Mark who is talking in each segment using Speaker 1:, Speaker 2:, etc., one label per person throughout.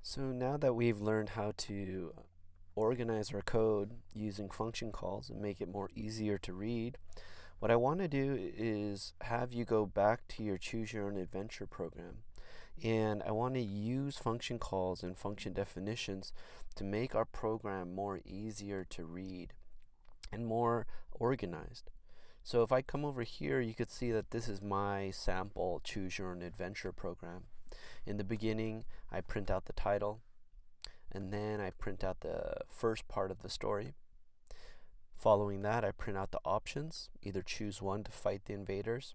Speaker 1: So now that we've learned how to organize our code using function calls and make it more easier to read, what I want to do is have you go back to your Choose Your Own Adventure program. And I want to use function calls and function definitions to make our program more easier to read and more organized. So if I come over here, you could see that this is my sample Choose Your Own Adventure program. In the beginning, I print out the title, and then I print out the first part of the story. Following that, I print out the options, either choose 1 to fight the invaders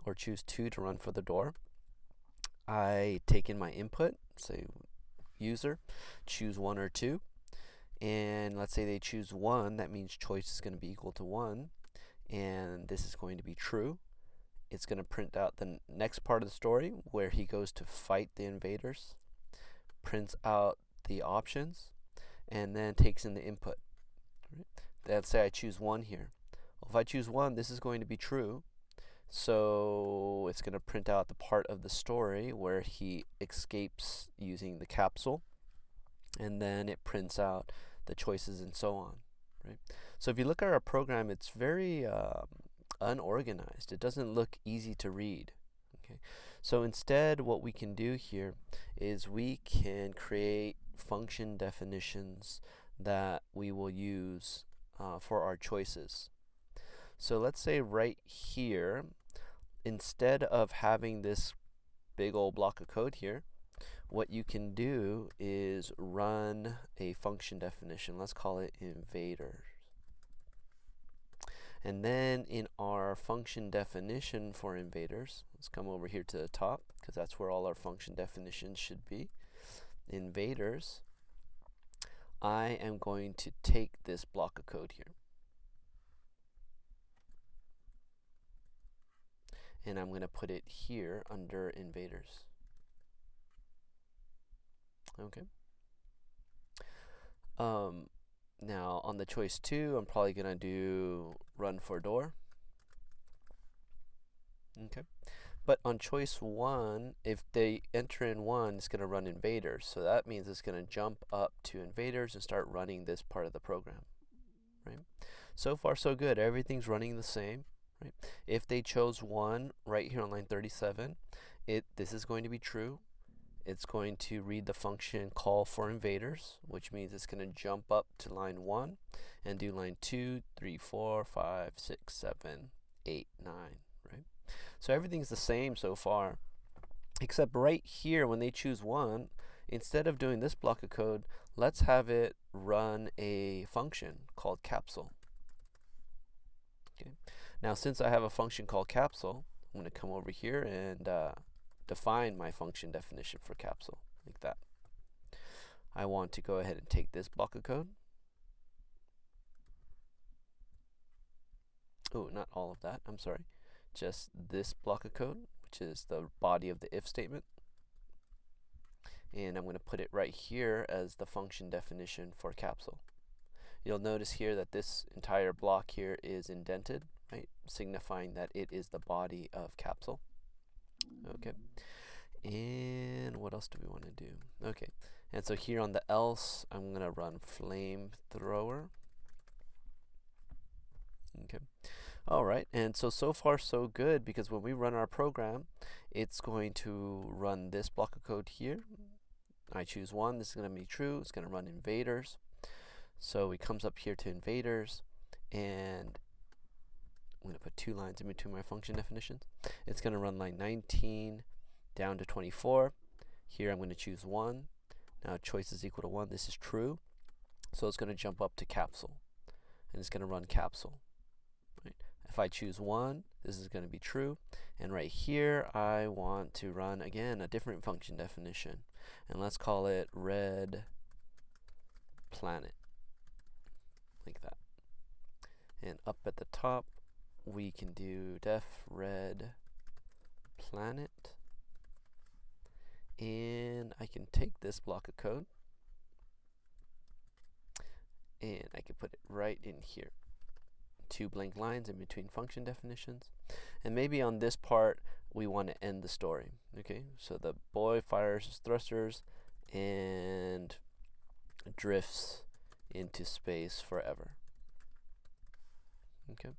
Speaker 1: or choose 2 to run for the door. I take in my input, say user, choose 1 or 2, and let's say they choose 1, that means choice is going to be equal to 1, and this is going to be true. It's going to print out the next part of the story where he goes to fight the invaders, prints out the options, and then takes in the input. Right? Let's say I choose 1 here. Well, if I choose 1, this is going to be true. So it's going to print out the part of the story where he escapes using the capsule, and then it prints out the choices and so on. Right? So if you look at our program, it's very unorganized. It doesn't look easy to read. Okay, so instead what we can do here is we can create function definitions that we will use for our choices. So let's say right here, instead of having this big old block of code here, what you can do is run a function definition. Let's call it invaders. And then in our function definition for invaders, let's come over here to the top because that's where all our function definitions should be. Invaders, I am going to take this block of code here, and I'm going to put it here under invaders. Okay. Now on the choice 2, I'm probably going to do run for door. Okay. But on choice 1, if they enter in 1, it's going to run invaders. So that means it's going to jump up to invaders and start running this part of the program. Right? So far so good. Everything's running the same. Right? If they chose 1 right here on line 37, this is going to be true. It's going to read the function call for invaders, which means it's going to jump up to line 1 and do line 2, 3, 4, 5, 6, 7, 8, 9. Right? So everything's the same so far, except right here when they choose 1, instead of doing this block of code, let's have it run a function called capsule. Okay. Now since I have a function called capsule, I'm going to come over here and define my function definition for capsule like that. I want to go ahead and take this block of code. Oh, not all of that, I'm sorry. Just this block of code, which is the body of the if statement. And I'm going to put it right here as the function definition for capsule. You'll notice here that this entire block here is indented, right, signifying that it is the body of capsule. Okay. And what else do we want to do? Okay. And so here on the else, I'm going to run flamethrower. Okay. All right. And so far so good, because when we run our program, it's going to run this block of code here. I choose 1. This is going to be true. It's going to run invaders. So it comes up here to invaders, and I'm going to put 2 lines in between my function definitions. It's going to run line 19 down to 24. Here I'm going to choose 1. Now choice is equal to 1. This is true. So it's going to jump up to capsule, and it's going to run capsule. Right? If I choose 1, this is going to be true. And right here I want to run, again, a different function definition. And let's call it red planet. Like that. And up at the top, we can do def red planet. And I can take this block of code and I can put it right in here. 2 blank lines in between function definitions. And maybe on this part we want to end the story. Okay, so the boy fires his thrusters and drifts into space forever. Okay,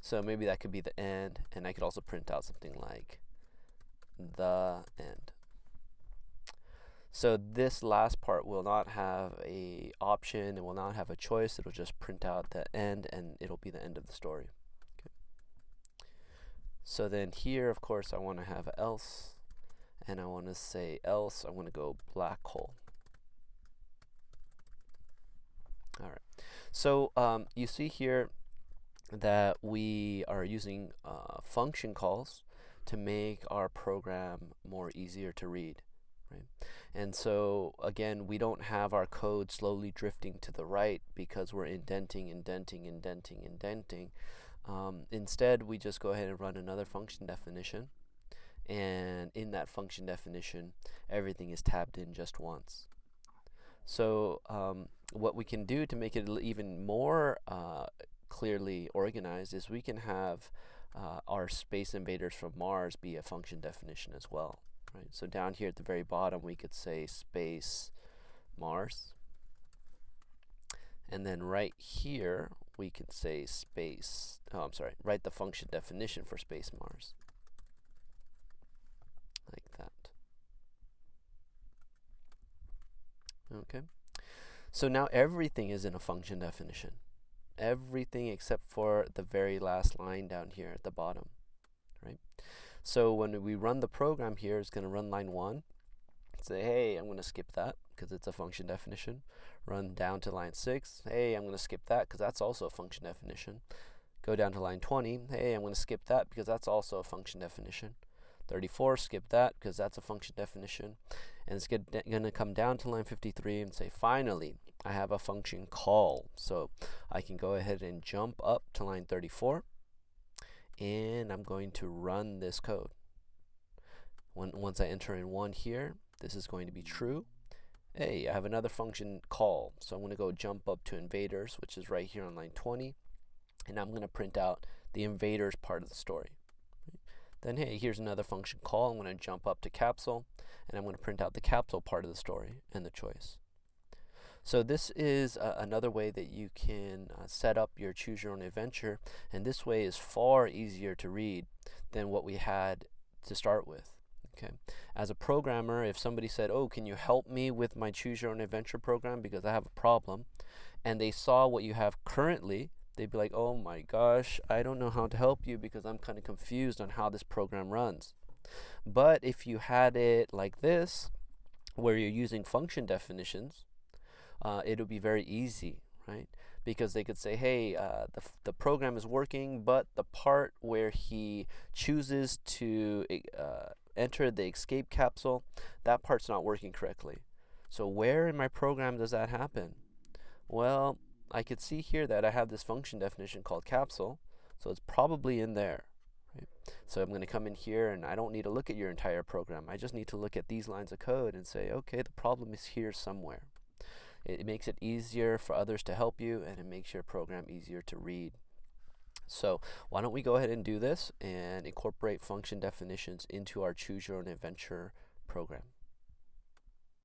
Speaker 1: so maybe that could be the end, and I could also print out something like the end. So this last part will not have a option, it will not have a choice, it'll just print out the end and it'll be the end of the story. Okay. So then here, of course, I want to have else, and I want to say else, I want to go black hole. All right, so you see here that we are using function calls to make our program more easier to read. Right? And so again, we don't have our code slowly drifting to the right because we're indenting. Instead, we just go ahead and run another function definition, and in that function definition, everything is tabbed in just once. So what we can do to make it even more clearly organized is we can have our space invaders from Mars be a function definition as well. Right? So down here at the very bottom, we could say space Mars. And then right here, we could say space, write the function definition for space Mars. Like that. Okay. So now everything is in a function definition. Everything except for the very last line down here at the bottom. Right? So when we run the program here, it's going to run line 1. Say, hey, I'm going to skip that because it's a function definition. Run down to line 6. Hey, I'm going to skip that because that's also a function definition. Go down to line 20. Hey, I'm going to skip that because that's also a function definition. 34, skip that because that's a function definition. And it's going to come down to line 53 and say, finally, I have a function call. So I can go ahead and jump up to line 34. And I'm going to run this code. Once I enter in 1 here, this is going to be true. Hey, I have another function call. So I'm going to go jump up to invaders, which is right here on line 20. And I'm going to print out the invaders part of the story. Then, hey, here's another function call. I'm going to jump up to capsule, and I'm going to print out the capsule part of the story and the choice. So this is another way that you can set up your choose your own adventure, and this way is far easier to read than what we had to start with. Okay. As a programmer, if somebody said, oh, can you help me with my choose your own adventure program because I have a problem, and they saw what you have currently, they'd be like, oh my gosh, I don't know how to help you because I'm kind of confused on how this program runs. But if you had it like this, where you're using function definitions, it'll be very easy, right? Because they could say, hey, the program is working, but the part where he chooses to enter the escape capsule, that part's not working correctly. So where in my program does that happen? Well, I could see here that I have this function definition called capsule, so it's probably in there. Right? So I'm going to come in here, and I don't need to look at your entire program. I just need to look at these lines of code and say, okay, the problem is here somewhere. It makes it easier for others to help you, and it makes your program easier to read. So why don't we go ahead and do this and incorporate function definitions into our Choose Your Own Adventure program.